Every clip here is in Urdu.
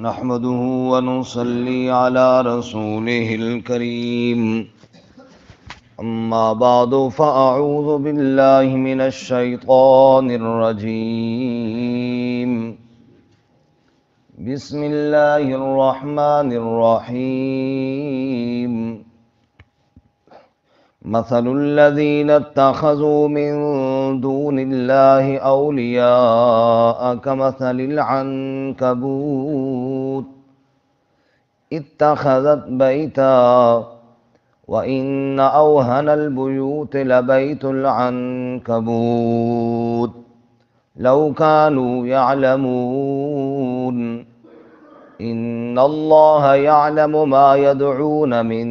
نحمده ونصلي على رسوله الكريم أما بعد فأعوذ بالله من الشيطان الرجيم بسم الله الرحمن الرحيم مثل الذين اتخذوا من دون الله أولياء كمثل العنكبوت اتخذت بيتا وإن أوهن البيوت لبيت العنكبوت لو كانوا يعلمون إن الله يعلم ما يدعون من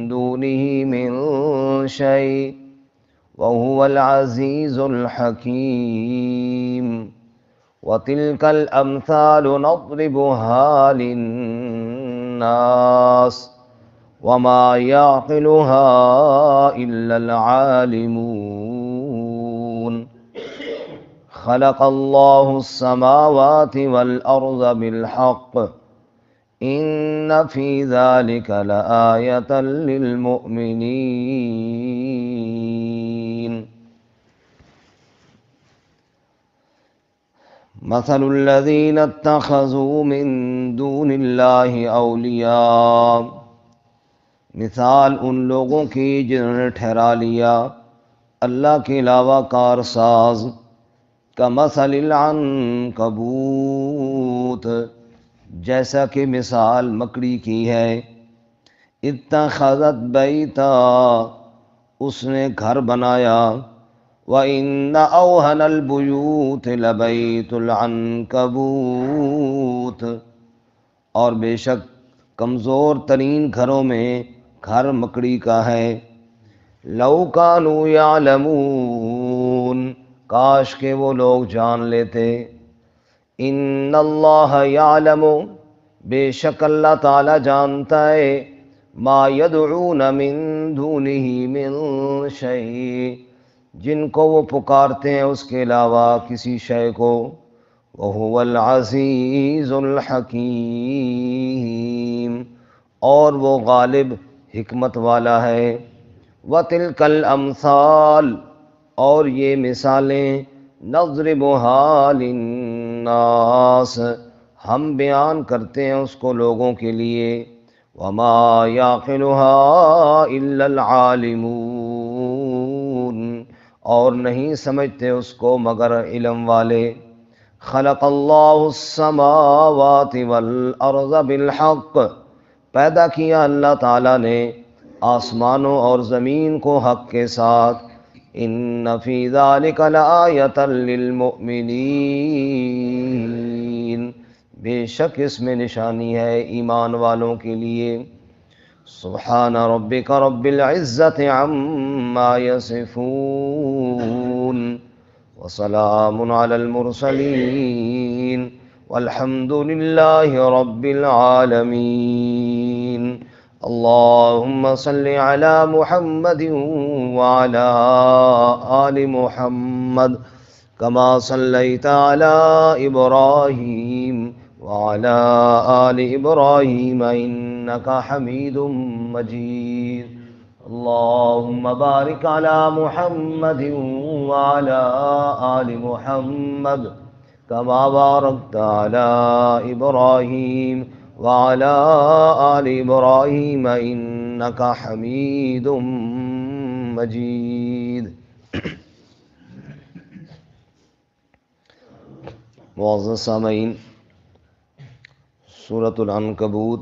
دونه من شيء وهو العزيز الحكيم وتلك الأمثال نضربها للناس وما يعقلها إلا العالمون خلق الله السماوات والأرض بالحق إن في ذلك لآية للمؤمنين مثل الذين اتخذوا من دون الله أولياء مثال ان لوگوں کی جنہوں نے ٹھہرا لیا اللہ کے علاوہ کارساز کمثل العنکبوت جیسا کہ مثال مکڑی کی ہے اتخذت بیتا اس نے گھر بنایا وَإِنَّ أَوْهَنَ الْبُيُوتِ لَبَيْتُ الْعَنْكَبُوتِ اور بے شک کمزور ترین گھروں میں گھر مکڑی کا ہے لَوْ كَانُوا يَعْلَمُونَ کاش کہ وہ لوگ جان لیتے ان اللہ یعلم بے شک اللہ تعالی جانتا ہے ما یدعون من دونہ من شیء جن کو وہ پکارتے ہیں اس کے علاوہ کسی شے کو وہو العزیز الحکیم اور وہ غالب حکمت والا ہے وتلک الامثال اور یہ مثالیں نضربها للناس ہم بیان کرتے ہیں اس کو لوگوں کے لیے وما یعقلها الا العالمون اور نہیں سمجھتے اس کو مگر علم والے خلق اللہ السماوات والارض بالحق پیدا کیا اللہ تعالیٰ نے آسمانوں اور زمین کو حق کے ساتھ ان فی ذلک لآیۃ للمؤمنین بے شک اس میں نشانی ہے ایمان والوں کے لیے سبحان ربک رب العزت عما یصفون وسلام علی المرسلین والحمد للہ رب العالمین اللهم صل على محمد وعلى آل محمد كما صليت على إبراهيم وعلى آل إبراهيم إنك حميد مجيد اللهم بارك على محمد وعلى آل محمد كما باركت على إبراهيم وعلى آل إبراهيم إنك حميد مجيد معزز سامعین سورۃ العنکبوت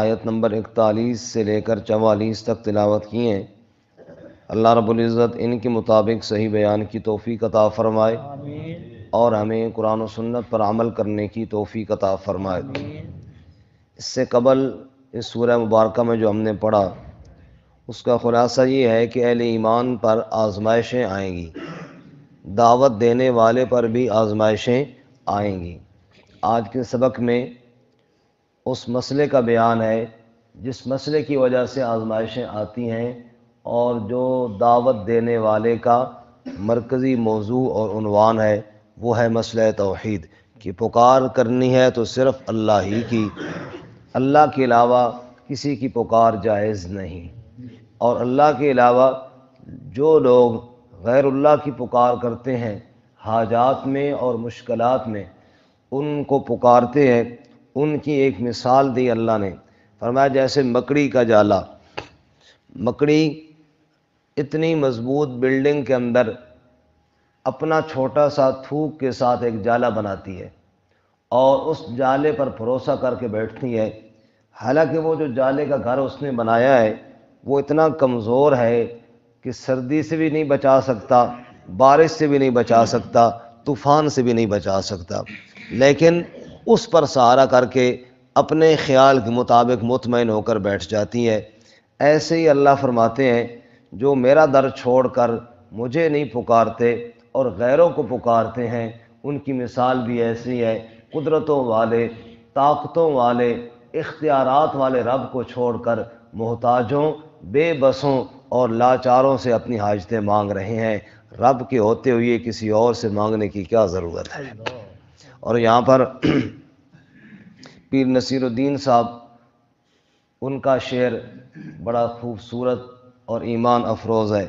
آیت نمبر 41 سے لے کر 44 تک تلاوت کی ہیں۔ اللہ رب العزت ان کے مطابق صحیح بیان کی توفیق عطا فرمائے اور ہمیں قرآن و سنت پر عمل کرنے کی توفیق عطا فرمائے۔ اس سے قبل اس سورہ مبارکہ میں جو ہم نے پڑھا اس کا خلاصہ یہ ہے کہ اہل ایمان پر آزمائشیں آئیں گی، دعوت دینے والے پر بھی آزمائشیں آئیں گی۔ آج کے سبق میں اس مسئلے کا بیان ہے جس مسئلے کی وجہ سے آزمائشیں آتی ہیں اور جو دعوت دینے والے کا مرکزی موضوع اور عنوان ہے وہ ہے مسئلہ توحید کہ پکار کرنی ہے تو صرف اللہ ہی کی، اللہ کے علاوہ کسی کی پکار جائز نہیں، اور اللہ کے علاوہ جو لوگ غیر اللہ کی پکار کرتے ہیں حاجات میں اور مشکلات میں، ان کو پکارتے ہیں، ان کی ایک مثال دی اللہ نے، فرمایا جیسے مکڑی کا جالا۔ مکڑی اتنی مضبوط بلڈنگ کے اندر اپنا چھوٹا سا تھوک کے ساتھ ایک جالا بناتی ہے اور اس جالے پر بھروسہ کر کے بیٹھتی ہے، حالانکہ وہ جو جالے کا گھر اس نے بنایا ہے وہ اتنا کمزور ہے کہ سردی سے بھی نہیں بچا سکتا، بارش سے بھی نہیں بچا سکتا، طوفان سے بھی نہیں بچا سکتا، لیکن اس پر سہارا کر کے اپنے خیال کے مطابق مطمئن ہو کر بیٹھ جاتی ہے۔ ایسے ہی اللہ فرماتے ہیں جو میرا در چھوڑ کر مجھے نہیں پکارتے اور غیروں کو پکارتے ہیں، ان کی مثال بھی ایسی ہے۔ قدرتوں والے، طاقتوں والے، اختیارات والے رب کو چھوڑ کر محتاجوں، بے بسوں اور لاچاروں سے اپنی حاجتیں مانگ رہے ہیں، رب کے ہوتے ہوئے کسی اور سے مانگنے کی کیا ضرورت ہے۔ اور یہاں پر پیر نصیر الدین صاحب، ان کا شعر بڑا خوبصورت اور ایمان افروز ہے۔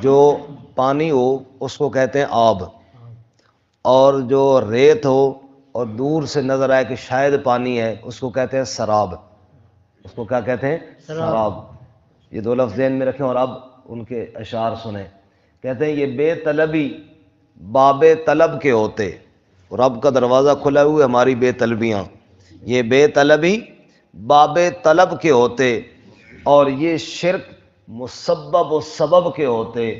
جو پانی ہو اس کو کہتے ہیں آب، اور جو ریت ہو اور دور سے نظر آئے کہ شاید پانی ہے اس کو کہتے ہیں سراب۔ اس کو کیا کہتے ہیں؟ سراب۔ یہ دو لفظ ذہن میں رکھیں اور اب ان کے اشعار سنیں۔ کہتے ہیں یہ بے طلبی باب طلب کے ہوتے، رب کا دروازہ کھلا ہوئے ہماری بے طلبیاں، یہ بے طلبی باب طلب کے ہوتے، اور یہ شرک مسبب و سبب کے ہوتے،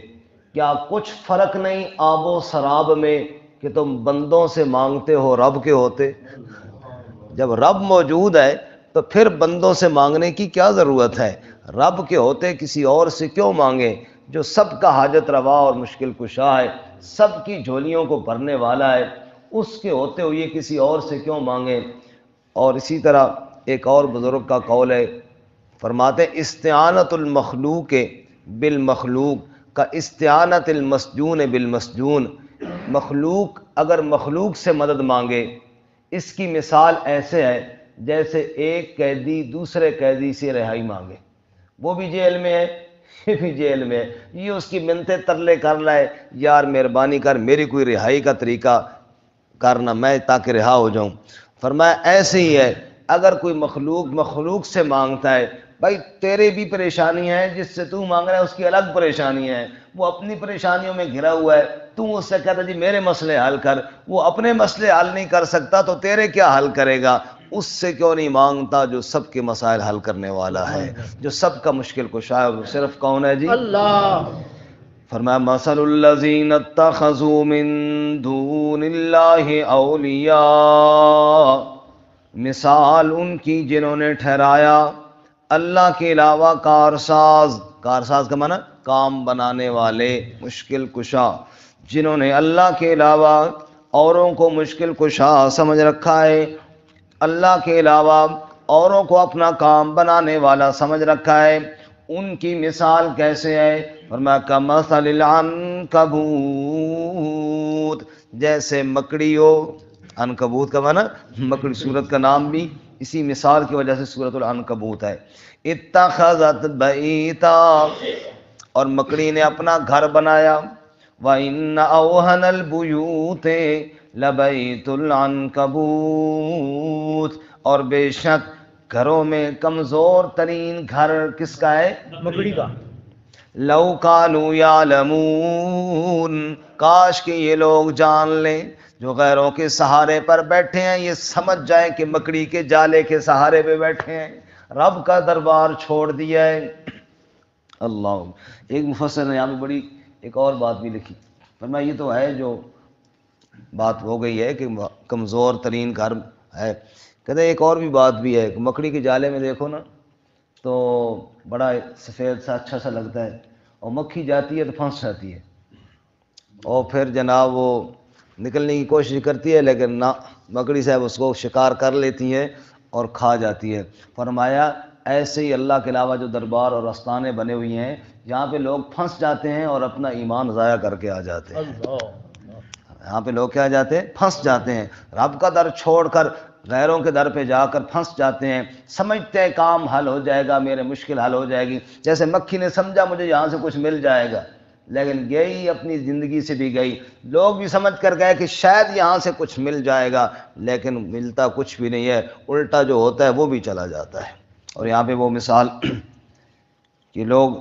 کیا کچھ فرق نہیں آب و سراب میں کہ تم بندوں سے مانگتے ہو رب کے ہوتے۔ جب رب موجود ہے تو پھر بندوں سے مانگنے کی کیا ضرورت ہے؟ رب کے ہوتے کسی اور سے کیوں مانگیں جو سب کا حاجت روا اور مشکل کشا ہے، سب کی جھولیوں کو بھرنے والا ہے، اس کے ہوتے ہوئے کسی اور سے کیوں مانگیں۔ اور اسی طرح ایک اور بزرگ کا قول ہے، فرماتے ہیں استعانت المخلوق بالمخلوق کا استعانت المسجون بالمسجون۔ مخلوق اگر مخلوق سے مدد مانگے، اس کی مثال ایسے ہے جیسے ایک قیدی دوسرے قیدی سے رہائی مانگے، وہ بھی جیل میں ہے، یہ بھی جیل میں ہے، یہ اس کی منتیں ترلے کر رہا ہے، یار مہربانی کر میری کوئی رہائی کا طریقہ کرنا میں تاکہ رہا ہو جاؤں۔ فرمایا ایسے ہی ہے، اگر کوئی مخلوق سے مانگتا ہے، بھائی تیرے بھی پریشانی ہے، جس سے تو مانگ رہا ہے اس کی الگ پریشانی ہے، وہ اپنی پریشانیوں میں گھرا ہوا ہے، تو اس سے کہتا جی میرے مسئلے حل کر، وہ اپنے مسئلے حل نہیں کر سکتا تو تیرے کیا حل کرے گا؟ اس سے کیوں نہیں مانگتا جو سب کے مسائل حل کرنے والا ہے، جو سب کا مشکل کشا ہے؟ وہ صرف کون ہے جی؟ اللہ۔ فرمایا مثل الذین اتخذوا من دون اللہ اولیاء، مثال ان کی جنہوں نے ٹھہرایا اللہ کے علاوہ کارساز، کارساز کا معنی کام بنانے والے، مشکل کشا، جنہوں نے اللہ کے علاوہ اوروں کو مشکل کشا سمجھ رکھا ہے، اللہ کے علاوہ اوروں کو اپنا کام بنانے والا سمجھ رکھا ہے، ان کی مثال کیسے ہے؟ فرمایا کمثل العنکبوت، جیسے مکڑی ہو، عنکبوت کا معنی مکڑی، سورت کا نام بھی اسی مثال کی وجہ سے سورت العنکبوت ہے۔ اتخذت بیتا، اور مکڑی نے اپنا گھر بنایا، وَإِنَّ أَوْهَنَ الْبُيُوتِ لَبَيْتُ الْعَنْكَبُوتِ، اور بے شک گھروں میں کمزور ترین گھر کس کا ہے؟ مکڑی کا۔ لَوْ كَانُوا يَعْلَمُونَ، کاش کہ یہ لوگ جان لیں جو غیروں کے سہارے پر بیٹھے ہیں، یہ سمجھ جائیں کہ مکڑی کے جالے کے سہارے پہ بیٹھے ہیں، رب کا دربار چھوڑ دیا ہے۔ اللہ، ایک مفسر نے یہاں پہ بڑی ایک اور بات بھی لکھی، فرمایا یہ تو ہے جو بات ہو گئی ہے کہ کمزور ترین گھر ہے، کہتے ہیں ایک اور بھی بات بھی ہے کہ مکڑی کے جالے میں دیکھو نا تو بڑا سفید سا اچھا سا لگتا ہے، اور مکھی جاتی ہے تو پھنس جاتی ہے، اور پھر جناب وہ نکلنے کی کوشش کرتی ہے لیکن نہ، مکڑی صاحب اس کو شکار کر لیتی ہے اور کھا جاتی ہے۔ فرمایا ایسے ہی اللہ کے علاوہ جو دربار اور آستانے بنے ہوئی ہیں جہاں پہ لوگ پھنس جاتے ہیں اور اپنا ایمان ضائع کر کے آ جاتے ہیں۔ یہاں پہ لوگ کیا جاتے ہیں؟ پھنس جاتے ہیں، رب کا در چھوڑ کر غیروں کے در پہ جا کر پھنس جاتے ہیں، سمجھتے ہیں کام حل ہو جائے گا، میرے مشکل حل ہو جائے گی، جیسے مکھی نے سمجھا مجھے یہاں سے کچھ مل جائے گا، لیکن گئی اپنی زندگی سے بھی گئی، لوگ بھی سمجھ کر گئے کہ شاید یہاں سے کچھ مل جائے گا، لیکن ملتا کچھ بھی نہیں ہے، الٹا جو ہوتا ہے وہ بھی چلا جاتا ہے۔ اور یہاں پہ وہ مثال کہ لوگ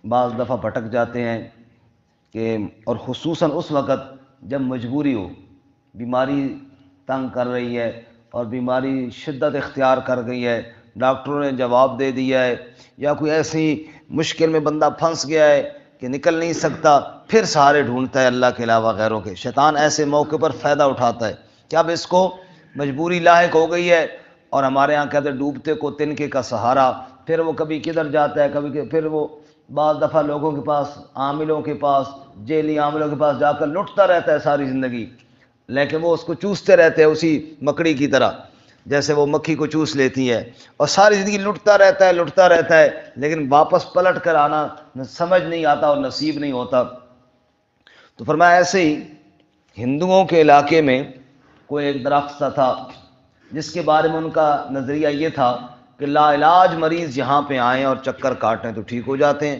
بعض دفعہ بھٹک جاتے ہیں کہ، اور خصوصاً اس وقت جب مجبوری ہو، بیماری تنگ کر رہی ہے اور بیماری شدت اختیار کر گئی ہے، ڈاکٹروں نے جواب دے دیا ہے، یا کوئی ایسی مشکل میں بندہ پھنس گیا ہے کہ نکل نہیں سکتا، پھر سہارے ڈھونڈتا ہے اللہ کے علاوہ غیروں کے۔ شیطان ایسے موقع پر فائدہ اٹھاتا ہے کہ اب اس کو مجبوری لاحق ہو گئی ہے، اور ہمارے ہاں کہتے ہیں ڈوبتے کو تنکے کا سہارا، پھر وہ کبھی کدھر جاتا ہے، پھر وہ بعض دفعہ لوگوں کے پاس، عاملوں کے پاس، جیلی عاملوں کے پاس جا کر لٹتا رہتا ہے ساری زندگی، لیکن وہ اس کو چوستے رہتے ہیں اسی مکڑی کی طرح، جیسے وہ مکھی کو چوس لیتی ہے، اور ساری زندگی لٹتا رہتا ہے، لیکن واپس پلٹ کر آنا سمجھ نہیں آتا اور نصیب نہیں ہوتا۔ تو فرمایا ایسے ہی ہندوؤں کے علاقے میں کوئی ایک درخت سا تھا جس کے بارے میں ان کا نظریہ یہ تھا کہ لا علاج مریض یہاں پہ آئیں اور چکر کاٹیں تو ٹھیک ہو جاتے ہیں،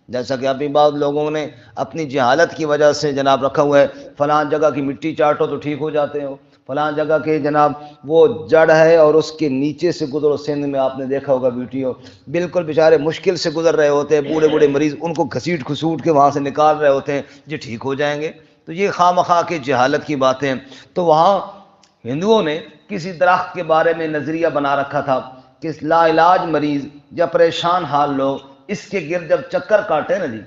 جیسا کہ ابھی بعض لوگوں نے اپنی جہالت کی وجہ سے جناب رکھا ہوا ہے، فلاں جگہ کی مٹی چاٹو تو ٹھیک ہو جاتے ہو، فلاں جگہ کے جناب وہ جڑ ہے اور اس کے نیچے سے گزرو، سندھ میں آپ نے دیکھا ہوگا ویڈیو، بالکل بیچارے مشکل سے گزر رہے ہوتے ہیں، بوڑھے بوڑھے مریض ان کو گھسیٹ کھسوٹ کے وہاں سے نکال رہے ہوتے ہیں، یہ ٹھیک ہو جائیں گے۔ تو یہ خواہ مخواہ کی جہالت کی باتیں ہیں۔ تو وہاں ہندوؤں نے کسی درخت کے بارے میں نظریہ بنا رکھا تھا کہ لا علاج مریض یا پریشان حال لوگ اس کے گرد جب چکر کاٹے نا جی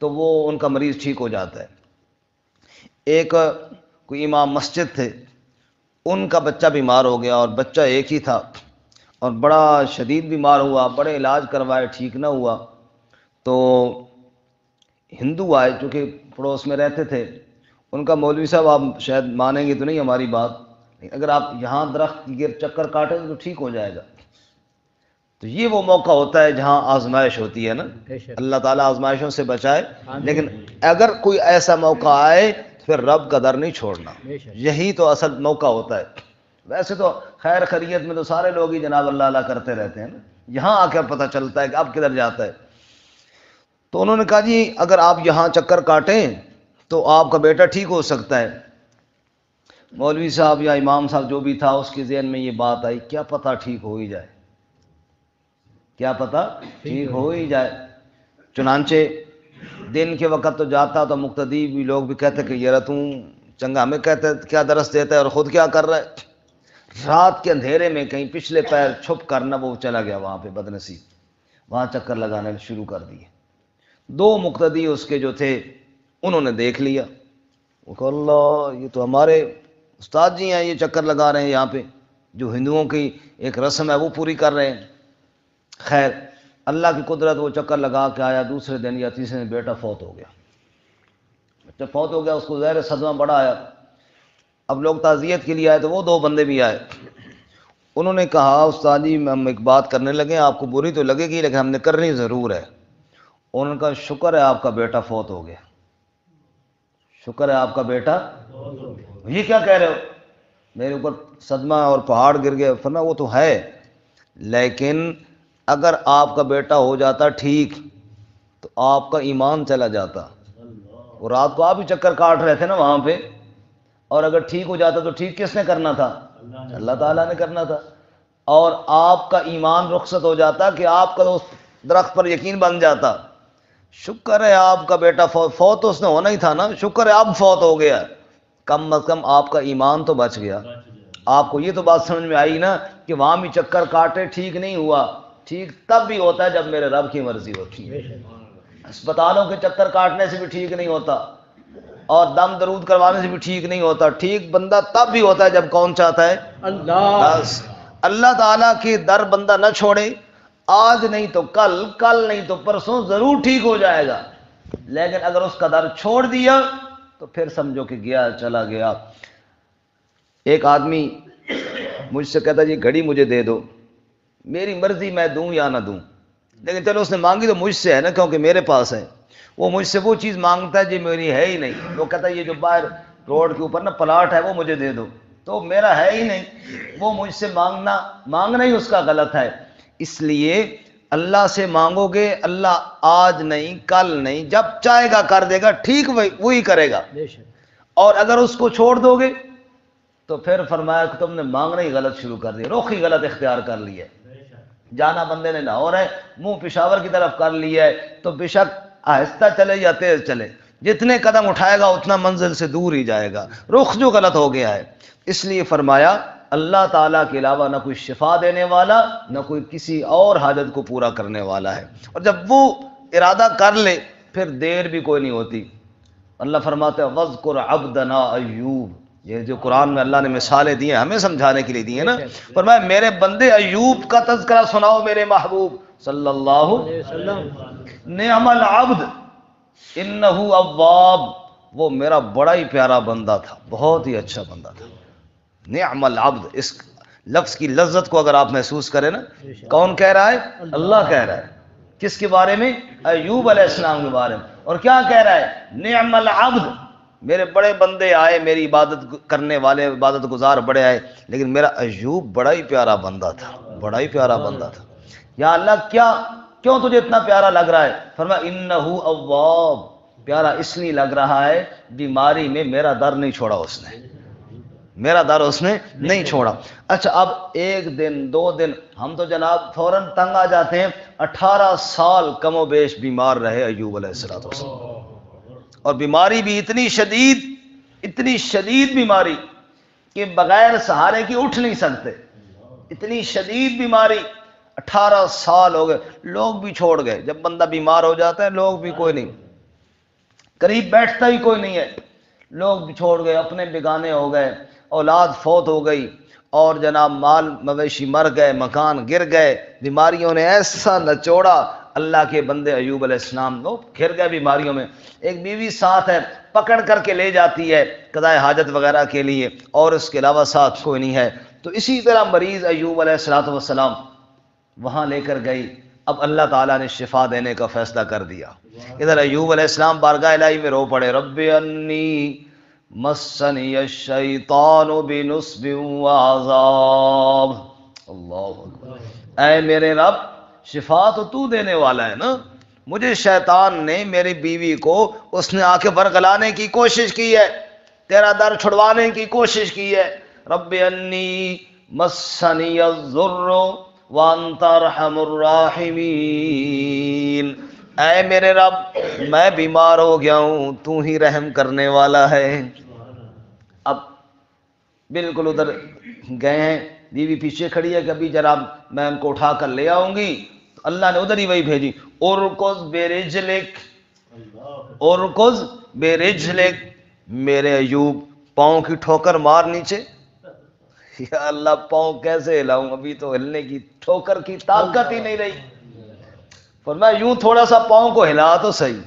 تو وہ ان کا مریض ٹھیک ہو جاتا ہے۔ ایک کوئی امام مسجد تھے، ان کا بچہ بیمار ہو گیا، اور بچہ ایک ہی تھا، اور بڑا شدید بیمار ہوا، بڑے علاج کروائے ٹھیک نہ ہوا، تو ہندو آئے چونکہ پڑوس میں رہتے تھے، ان کا مولوی صاحب آپ شاید مانیں گے تو نہیں ہماری بات، اگر آپ یہاں درخت کی گرد چکر کاٹیں تو ٹھیک ہو جائے گا۔ تو یہ وہ موقع ہوتا ہے جہاں آزمائش ہوتی ہے نا، اللہ تعالیٰ آزمائشوں سے بچائے، لیکن اگر کوئی ایسا موقع آئے تو پھر رب کا در نہیں چھوڑنا، یہی تو اصل موقع ہوتا ہے۔ ویسے تو خیر خیریت میں تو سارے لوگ ہی جناب اللہ اللہ کرتے رہتے ہیں نا، یہاں آ کر پتہ چلتا ہے کہ اب کدھر جاتا ہے۔ تو انہوں نے کہا جی اگر آپ یہاں چکر کاٹیں تو آپ کا بیٹا ٹھیک ہو سکتا ہے۔ مولوی صاحب یا امام صاحب جو بھی تھا اس کے ذہن میں یہ بات آئی، کیا پتہ ٹھیک ہو ہی جائے، کیا پتہ ٹھیک ہو ہی جائے۔ چنانچہ دن کے وقت تو جاتا تو مقتدی بھی لوگ بھی کہتے کہ یار تم چنگا ہمیں کہتے کیا درس دیتا ہے اور خود کیا کر رہا ہے۔ رات کے اندھیرے میں کہیں پچھلے پیر چھپ کر نہ وہ چلا گیا وہاں پہ بدنصیب، وہاں چکر لگانے شروع کر دیے۔ دو مقتدی اس کے جو تھے انہوں نے دیکھ لیا، وہ کہ اللہ یہ تو ہمارے استاد جی ہیں، یہ چکر لگا رہے ہیں یہاں پہ، جو ہندوؤں کی ایک رسم ہے وہ پوری کر رہے ہیں۔ خیر اللہ کی قدرت، وہ چکر لگا کے آیا، دوسرے دن یا تیسرے دن بیٹا فوت ہو گیا۔ جب فوت ہو گیا اس کو ظاہر صدمہ بڑا آیا، اب لوگ تعزیت کے لیے آئے تو وہ دو بندے بھی آئے، انہوں نے کہا استاد جی ہم ایک بات کرنے لگے، آپ کو بری تو لگے گی لیکن ہم نے کرنی ضرور ہے۔ انہوں نے کہا شکر ہے آپ کا بیٹا فوت ہو گیا، شکر ہے آپ کا بیٹا، یہ کیا کہہ رہے ہو؟ میرے اوپر صدمہ اور پہاڑ گر گئے۔ فرمایا وہ تو ہے، لیکن اگر آپ کا بیٹا ہو جاتا ٹھیک تو آپ کا ایمان چلا جاتا، وہ رات کو آپ ہی چکر کاٹ رہے تھے نا وہاں پہ، اور اگر ٹھیک ہو جاتا تو ٹھیک کس نے کرنا تھا؟ اللہ تعالیٰ نے کرنا تھا، اور آپ کا ایمان رخصت ہو جاتا کہ آپ کا اس درخت پر یقین بن جاتا۔ شکر ہے آپ کا بیٹا فوت تو اس نے ہونا ہی تھا نا، شکر ہے اب فوت ہو گیا، کم از کم آپ کا ایمان تو بچ گیا۔ آپ کو یہ تو بات سمجھ میں آئی نا کہ وہاں بھی چکر کاٹے ٹھیک نہیں ہوا، ٹھیک تب بھی ہوتا ہے جب میرے رب کی مرضی ہوتی ہے۔ اسپتالوں کے چکر کاٹنے سے بھی ٹھیک نہیں ہوتا، اور دم درود کروانے سے بھی ٹھیک نہیں ہوتا، ٹھیک بندہ تب بھی ہوتا ہے جب کون چاہتا ہے؟ اللہ۔ بس اللہ تعالیٰ کی در بندہ نہ چھوڑے، آج نہیں تو کل، کل نہیں تو پرسوں ضرور ٹھیک ہو جائے گا، لیکن اگر اس کا در چھوڑ دیا تو پھر سمجھو کہ گیا چلا گیا۔ ایک آدمی مجھ سے کہتا جی گھڑی مجھے دے دو، میری مرضی میں دوں یا نہ دوں، لیکن چلو اس نے مانگی تو مجھ سے ہے نا کیونکہ میرے پاس ہے، وہ مجھ سے وہ چیز مانگتا ہے جو میری ہے ہی نہیں، وہ کہتا ہے یہ جو باہر روڈ کے اوپر نا پلاٹ ہے وہ مجھے دے دو، تو میرا ہے ہی نہیں، وہ مجھ سے مانگنا ہی اس کا غلط ہے۔ اس لیے اللہ سے مانگو گے، اللہ آج نہیں کل نہیں جب چاہے گا کر دے گا، ٹھیک وہی کرے گا۔ اور اگر اس کو چھوڑ دو گے تو پھر فرمایا کہ تم نے مانگنا ہی غلط شروع کر دیا، رخ ہی غلط اختیار کر لیا۔ جانا بندے نے لاہور ہے، منہ پشاور کی طرف کر لیا ہے، تو بے شک آہستہ چلے یا تیز چلے، جتنے قدم اٹھائے گا اتنا منزل سے دور ہی جائے گا، رخ جو غلط ہو گیا ہے۔ اس لیے فرمایا اللہ تعالیٰ کے علاوہ نہ کوئی شفا دینے والا، نہ کوئی کسی اور حاجت کو پورا کرنے والا ہے، اور جب وہ ارادہ کر لے پھر دیر بھی کوئی نہیں ہوتی۔ اللہ فرماتے ہیں وَاذْكُرْ عَبْدَنَا ایوب، یہ جو قرآن میں اللہ نے مثالیں دی ہیں ہمیں سمجھانے کے لیے دی ہیں نا، فرمایا میرے بندے ایوب کا تذکرہ سناؤ میرے محبوب صلی اللہ علیہ وسلم، نعم العبد انہ اواب، وہ میرا بڑا ہی پیارا بندہ تھا، بہت ہی اچھا بندہ تھا۔ نعم العبد، اس لفظ کی لذت کو اگر آپ محسوس کریں نا، کون کہہ رہا ہے؟ اللہ کہہ رہا ہے۔ کس کے بارے میں؟ ایوب علیہ السلام کے بارے میں۔ اور کیا کہہ رہا ہے؟ نعم العبد، میرے بڑے بندے آئے، میری عبادت کرنے والے عبادت گزار بڑے آئے، لیکن میرا ایوب بڑا ہی پیارا بندہ تھا، بڑا ہی پیارا بندہ تھا۔ یا اللہ کیوں تجھے اتنا پیارا لگ رہا ہے؟ فرمایا انہ اواب، پیارا اس لیے لگ رہا ہے بیماری میں میرا در نہیں چھوڑا اس نے، میرا در اس نے نہیں چھوڑا۔ اچھا اب ایک دن دو دن ہم تو جناب فوراً تنگ آ جاتے ہیں، 18 سال کم و بیش بیمار رہے ایوب علیہ السلام، اور بیماری بھی اتنی شدید بیماری کہ بغیر سہارے کی اٹھ نہیں سکتے، اتنی شدید بیماری، 18 سال ہو گئے، لوگ بھی چھوڑ گئے۔ جب بندہ بیمار ہو جاتا ہے لوگ بھی کوئی نہیں، قریب بیٹھتا ہی کوئی نہیں ہے، لوگ بھی چھوڑ گئے، اپنے بیگانے ہو گئے، اولاد فوت ہو گئی، اور جناب مال مویشی مر گئے، مکان گر گئے، بیماریوں نے ایسا نچوڑا اللہ کے بندے ایوب علیہ السلام وہ گھر گئے بیماریوں میں۔ ایک بیوی ساتھ ہے، پکڑ کر کے لے جاتی ہے قضاء حاجت وغیرہ کے لیے، اور اس کے علاوہ ساتھ کوئی نہیں ہے۔ تو اسی طرح مریض ایوب علیہ السلام وہاں لے کر گئی، اب اللہ تعالیٰ نے شفا دینے کا فیصلہ کر دیا۔ ادھر ایوب علیہ السلام بارگاہ الہی میں رو پڑے، رب انی مسنی الشیطان بنصب وعذاب، اللہ اکبر، اے میرے رب شفا تو تو دینے والا ہے نا، مجھے شیطان نے میری بیوی کو اس نے آ کے برگلانے کی کوشش کی ہے، تیرا در چھڑوانے کی کوشش کی ہے۔ رب انی مسنی الضر وانت ارحم الراحمین، اے میرے رب میں بیمار ہو گیا ہوں، تو ہی رحم کرنے والا ہے۔ اب بالکل ادھر گئے ہیں، بیوی پیچھے کھڑی ہے کہ ابھی ذرا میں ان کو اٹھا کر لے آؤں گی، تو اللہ نے ادھر ہی وہی بھیجی، ارکض برجلک، ارکض برجلک، میرے ایوب پاؤں کی ٹھوکر مار نیچے۔ یا اللہ پاؤں کیسے ہلاؤں، ابھی تو ہلنے کی ٹھوکر کی طاقت ہی نہیں رہی۔ فرمایا یوں تھوڑا سا پاؤں کو ہلا تو صحیح،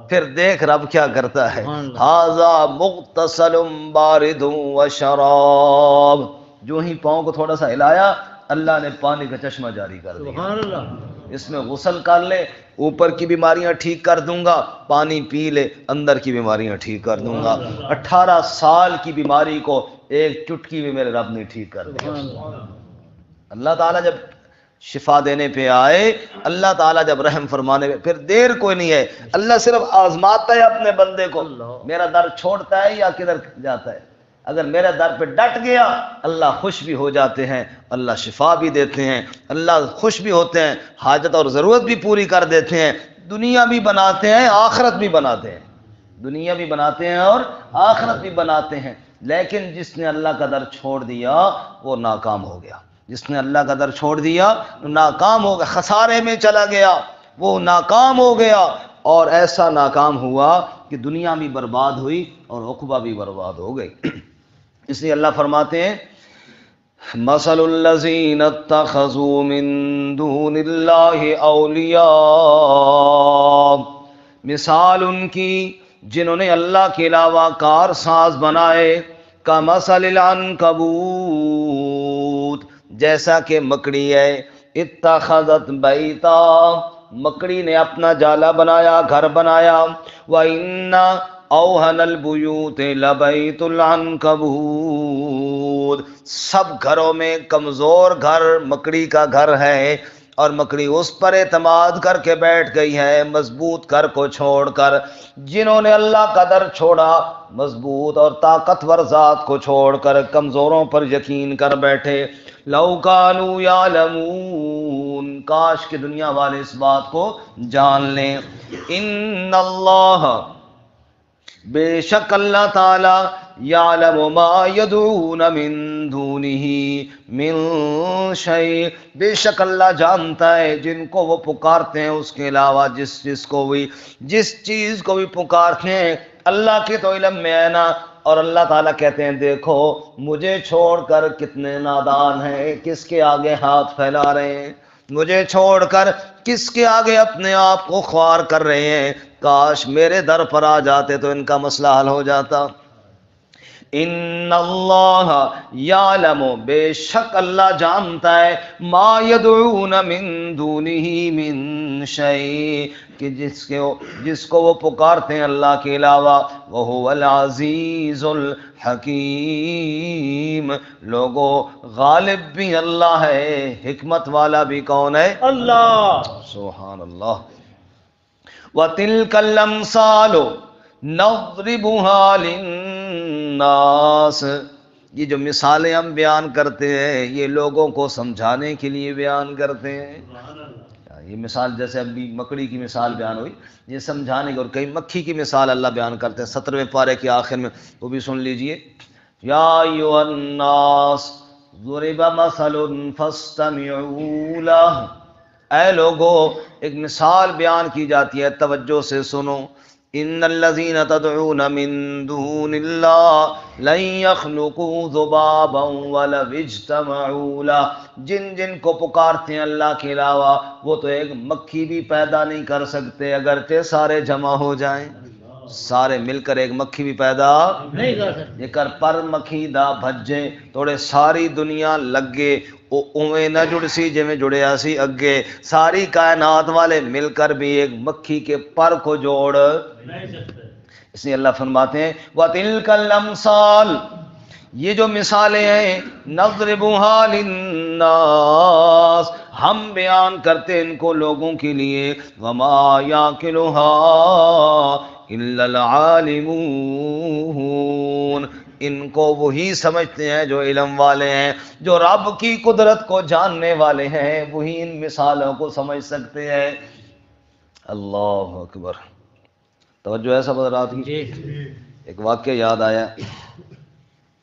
پھر دیکھ رب کیا کرتا ہے۔ ھذا مغتسل بارد وشراب، جو ہی پاؤں کو تھوڑا سا ہلایا اللہ نے پانی کا چشمہ جاری کر دیا، اس میں غسل کر لے، اوپر کی بیماریاں ٹھیک کر دوں گا، پانی پی لے اندر کی بیماریاں ٹھیک کر دوں گا۔ 18 سال کی بیماری کو ایک چٹکی میں میرے رب نے ٹھیک کر دیا۔ اللہ تعالیٰ جب شفا دینے پہ آئے، اللہ تعالیٰ جب رحم فرمانے پہ، پھر دیر کوئی نہیں ہے، اللہ صرف آزماتا ہے اپنے بندے کو، میرا در چھوڑتا ہے یا کدھر جاتا ہے۔ اگر میرے در پہ ڈٹ گیا اللہ خوش بھی ہو جاتے ہیں، اللہ شفا بھی دیتے ہیں، اللہ خوش بھی ہوتے ہیں، حاجت اور ضرورت بھی پوری کر دیتے ہیں، دنیا بھی بناتے ہیں آخرت بھی بناتے ہیں، دنیا بھی بناتے ہیں اور آخرت بھی بناتے ہیں۔ لیکن جس نے اللہ کا در چھوڑ دیا وہ ناکام ہو گیا، جس نے اللہ کا در چھوڑ دیا ناکام ہو گیا، خسارے میں چلا گیا، وہ ناکام ہو گیا، اور ایسا ناکام ہوا کہ دنیا بھی برباد ہوئی اور عقبہ بھی برباد ہو گئی۔ اس لیے اللہ فرماتے ہیں مثل الذین اتخذوا من دون اللہ اولیاء، مثال ان کی جنہوں نے اللہ کے علاوہ کار ساز بنائے، کمثل العنکبوت، جیسا کہ مکڑی ہے، اتخذت بیتا، مکڑی نے اپنا جالا بنایا، گھر بنایا، وَإِنَّ اوہن البیوت لبیت العنکبوت، سب گھروں میں کمزور گھر مکڑی کا گھر ہے، اور مکڑی اس پر اعتماد کر کے بیٹھ گئی ہے مضبوط گھر کو چھوڑ کر۔ جنہوں نے اللہ کا در چھوڑا، مضبوط اور طاقتور ذات کو چھوڑ کر کمزوروں پر یقین کر بیٹھے، لو کانوا یعلمون، کاش کہ دنیا والے اس بات کو جان لیں، ان اللہ، بے شک اللہ تعالی، یعلم ما یدعون من دونہ من شیء، بے شک اللہ جانتا ہے جن کو وہ پکارتے ہیں اس کے علاوہ جس چیز کو بھی پکارتے ہیں، اللہ کے تو علم میں ہے نا۔ اور اللہ تعالیٰ کہتے ہیں دیکھو مجھے چھوڑ کر کتنے نادان ہیں، کس کے آگے ہاتھ پھیلا رہے ہیں، مجھے چھوڑ کر کس کے آگے اپنے آپ کو خوار کر رہے ہیں، کاش میرے در پر آ جاتے تو ان کا مسئلہ حل ہو جاتا۔ ان اللہ یعلم، بے شک اللہ جانتا ہے، ما یدعون من دونہ من شیء، کہ جس کو وہ پکارتے ہیں اللہ کے علاوہ، وہو العزیز الحکیم، لوگو غالب بھی اللہ ہے، حکمت والا بھی کون ہے؟ اللہ، سبحان اللہ۔ وَتِلْكَ الْأَمْثَالُ نَضْرِبُهَا لِلنَّاسِ، یہ جو مثالیں ہم بیان کرتے ہیں یہ لوگوں کو سمجھانے کے لیے بیان کرتے ہیں۔ یہ مثال جیسے ابھی مکڑی کی مثال بیان ہوئی، یہ سمجھانے کی، اور کئی مکھی کی مثال اللہ بیان کرتے ہیں 17ویں پارے کے آخر میں، وہ بھی سن لیجئے۔ یا ایھا الناس ضرب مثل فاستمعوا لہ، اے لوگو ایک مثال بیان کی جاتی ہے، توجہ سے سنو۔ ان الذین تدعون من دون اللہ لن یخلقوا ذبابا ولو اجتمعوا لہ، جن کو پکارتے ہیں اللہ کے علاوہ وہ تو ایک مکھی بھی پیدا نہیں کر سکتے اگرچہ سارے جمع ہو جائیں، سارے مل کر ایک مکھی بھی پیدا نہیں کر سکتے، جے کر پر مکھی دا بھجے توڑے ساری دنیا لگے، اویں نہ جڑ سی جے میں جڑیا سی اگے، ساری کائنات والے مل کر بھی ایک مکھی کے پر کو جوڑ نہیں سکتے۔ اس لیے اللہ فرماتے ہیں وَتِلْكَ الْأَمْثَالُ، یہ جو مثالیں ہیں، نَضْرِبُهَا لِلنَّاسِ، ہم بیان کرتے ان کو لوگوں کے لیے، وَمَا يَعْقِلُهَا إِلَّا الْعَالِمُونَ، ان کو وہی سمجھتے ہیں جو علم والے ہیں، جو رب کی قدرت کو جاننے والے ہیں، وہی ان مثالوں کو سمجھ سکتے ہیں۔ اللہ اکبر، توجہ ہے سب حضرات کی؟ ایک واقعہ یاد آیا،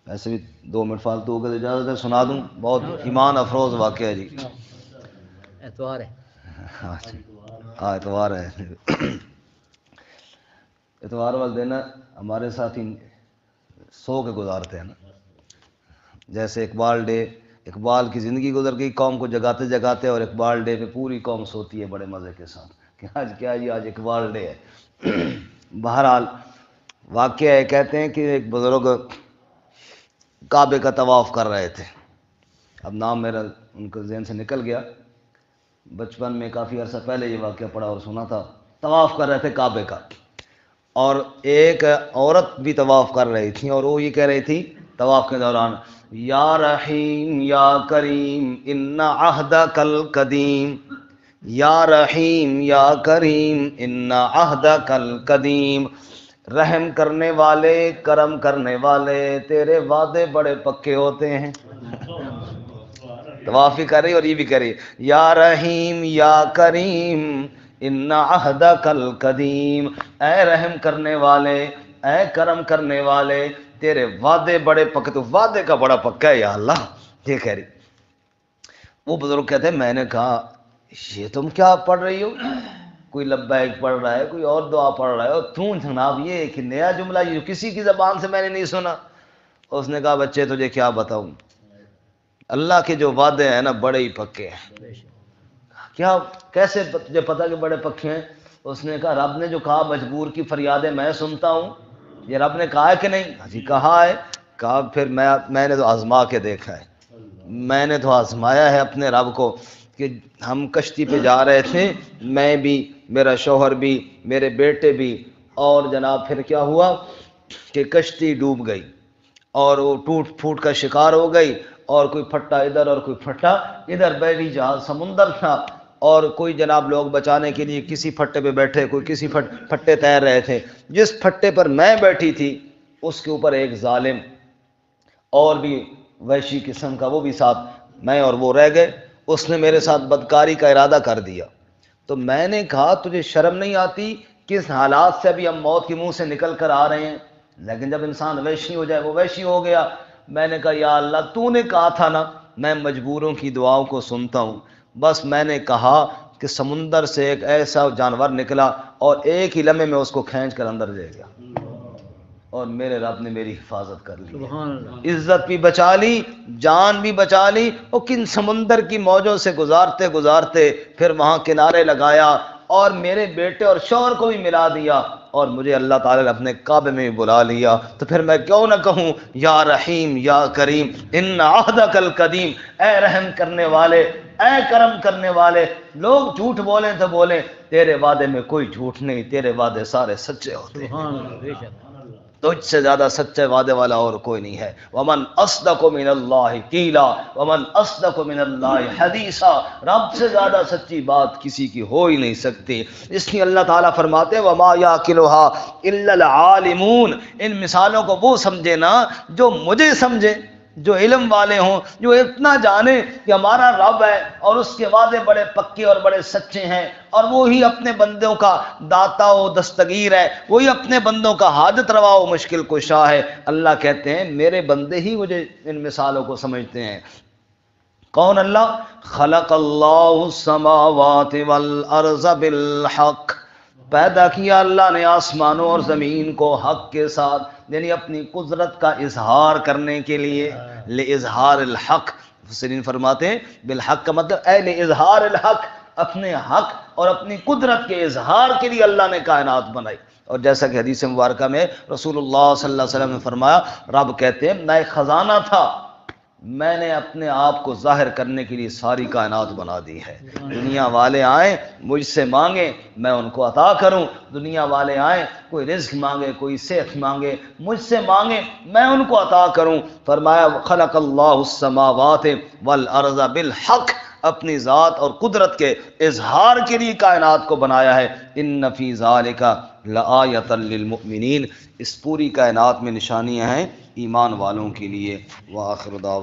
ایسے بھی 2 منٹ فالتو ہو گئے، اجازت ہے سنا دوں، بہت ایمان افروز واقعہ ہے جی۔ اتوار ہے، ہاں اتوار ہے، اتوار والے دن ہمارے ساتھی سو کے گزارتے ہیں نا، جیسے اقبال ڈے، اقبال کی زندگی گزر گئی قوم کو جگاتے جگاتے، اور اقبال ڈے پہ پوری قوم سوتی ہے بڑے مزے کے ساتھ کہ آج کیا جی، آج اقبال ڈے ہے۔ بہرحال واقعہ ہے، کہتے ہیں کہ ایک بزرگ کعبے کا طواف کر رہے تھے، اب نام میرا ان کے ذہن سے نکل گیا، بچپن میں کافی عرصہ پہلے یہ واقعہ پڑھا اور سنا تھا، طواف کر رہے تھے کعبے کا، اور ایک عورت بھی طواف کر رہی تھی، اور وہ یہ کہہ رہی تھی طواف کے دوران، یا رحیم یا کریم ان عہدک القدیم، یا رحیم یا کریم ان عہدک القدیم، رحم کرنے والے، کرم کرنے والے، تیرے وعدے بڑے پکے ہوتے ہیں۔ طواف بھی کر رہی اور یہ بھی کر رہی، یا رحیم یا کریم ان عہدک القدیم، اے رحم کرنے والے، اے کرم کرنے والے، تیرے وعدے بڑے پکے، تو وعدے کا بڑا پکا ہے یا اللہ، یہ کہہ رہی۔ وہ بزرگ کہتے ہیں میں نے کہا یہ تم کیا پڑھ رہی ہو؟ کوئی لبیک پڑھ رہا ہے، کوئی اور دعا پڑھ رہا ہے، اور تم جناب یہ ایک نیا جملہ یہ کسی کی زبان سے میں نے نہیں سنا۔ اس نے کہا بچے تجھے کیا بتاؤں، اللہ کے جو وعدے ہیں نا بڑے ہی پکے ہیں۔ کیا کیسے تجھے پتا کہ بڑے پکے ہیں؟ اس نے کہا رب نے جو کہا مجبور کی فریادیں میں سنتا ہوں، یہ رب نے کہا ہے کہ نہیں؟ جی کہا ہے۔ کہا پھر میں نے تو آزما کے دیکھا ہے، میں نے تو آزمایا ہے اپنے رب کو، کہ ہم کشتی پہ جا رہے تھے، میں بھی، میرا شوہر بھی، میرے بیٹے بھی، اور جناب پھر کیا ہوا کہ کشتی ڈوب گئی اور وہ ٹوٹ پھوٹ کا شکار ہو گئی، اور کوئی پھٹا ادھر اور کوئی پھٹا ادھر، بحری جہاز سمندر تھا، اور کوئی جناب لوگ بچانے کے لیے کسی پھٹے پہ بیٹھے، کوئی کسی پھٹے تیر رہے تھے۔ جس پھٹے پر میں بیٹھی تھی اس کے اوپر ایک ظالم اور بھی وحشی قسم کا وہ بھی ساتھ، میں اور وہ رہ گئے۔ اس نے میرے ساتھ بدکاری کا ارادہ کر دیا۔ تو میں نے کہا تجھے شرم نہیں آتی؟ کس حالات سے ابھی ہم موت کے منہ سے نکل کر آ رہے ہیں، لیکن جب انسان وحشی ہو جائے وہ وحشی ہو گیا۔ میں نے کہا یا اللہ تو نے کہا تھا نا میں مجبوروں کی دعاؤں کو سنتا ہوں، بس میں نے کہا کہ سمندر سے ایک ایسا جانور نکلا اور ایک ہی لمحے میں اس کو کھینچ کر اندر لے گیا، اور میرے رب نے میری حفاظت کر لی، عزت بھی بچا لی، جان بھی بچا لی، اور کن سمندر کی موجوں سے گزارتے گزارتے پھر وہاں کنارے لگایا، اور میرے بیٹے اور شوہر کو بھی ملا دیا، اور مجھے اللہ تعالیٰ نے اپنے کعبے میں بھی بلا لیا۔ تو پھر میں کیوں نہ کہوں یا رحیم یا کریم ان عہدک القدیم، اے رحم کرنے والے، اے کرم کرنے والے۔ لوگ جھوٹ بولیں تو بولیں، تیرے وعدے میں کوئی جھوٹ نہیں، تیرے وعدے سارے سچے ہوتے ہیں، تجھ سے زیادہ سچے وعدے والا اور کوئی نہیں ہے۔ ومن اصدق من اللہ قیلا ومن اصدق من اللہ حدیثا، رب سے زیادہ سچی بات کسی کی ہو ہی نہیں سکتی۔ اس لیے اللہ تعالیٰ فرماتے ہیں وما یعقلها الا العالمون، ان مثالوں کو وہ سمجھے نا جو مجھے سمجھے، جو علم والے ہوں، جو اتنا جانے کہ ہمارا رب ہے اور اس کے وعدے بڑے پکے اور بڑے سچے ہیں، اور وہی اپنے بندوں کا داتا و دستگیر ہے، وہی اپنے بندوں کا حاجت روا و مشکل کشا ہے۔ اللہ کہتے ہیں میرے بندے ہی مجھے ان مثالوں کو سمجھتے ہیں۔ کون اللہ؟ خلق اللہ السماوات والارض بالحق، پیدا کیا اللہ نے آسمانوں اور زمین کو حق کے ساتھ، یعنی اپنی قدرت کا اظہار کرنے کے لیے، لِاظہار الحق۔ مفسرین فرماتے ہیں بالحق کا مطلب اے لِاظہار الحق، اپنے حق اور اپنی قدرت کے اظہار کے لیے اللہ نے کائنات بنائی۔ اور جیسا کہ حدیث مبارکہ میں رسول اللہ صلی اللہ علیہ وسلم نے فرمایا، رب کہتے ہیں میں ایک خزانہ تھا، میں نے اپنے آپ کو ظاہر کرنے کے لیے ساری کائنات بنا دی ہے۔ دنیا والے آئیں مجھ سے مانگیں میں ان کو عطا کروں، دنیا والے آئیں کوئی رزق مانگے، کوئی صحت مانگے، مجھ سے مانگے میں ان کو عطا کروں۔ فرمایا خلق اللہ السماوات والارض بالحق، اپنی ذات اور قدرت کے اظہار کے لیے کائنات کو بنایا ہے۔ ان فی ذالک لآیۃ للمؤمنین، اس پوری کائنات میں نشانیاں ہیں ایمان والوں کے لیے۔ وآخر دعوانا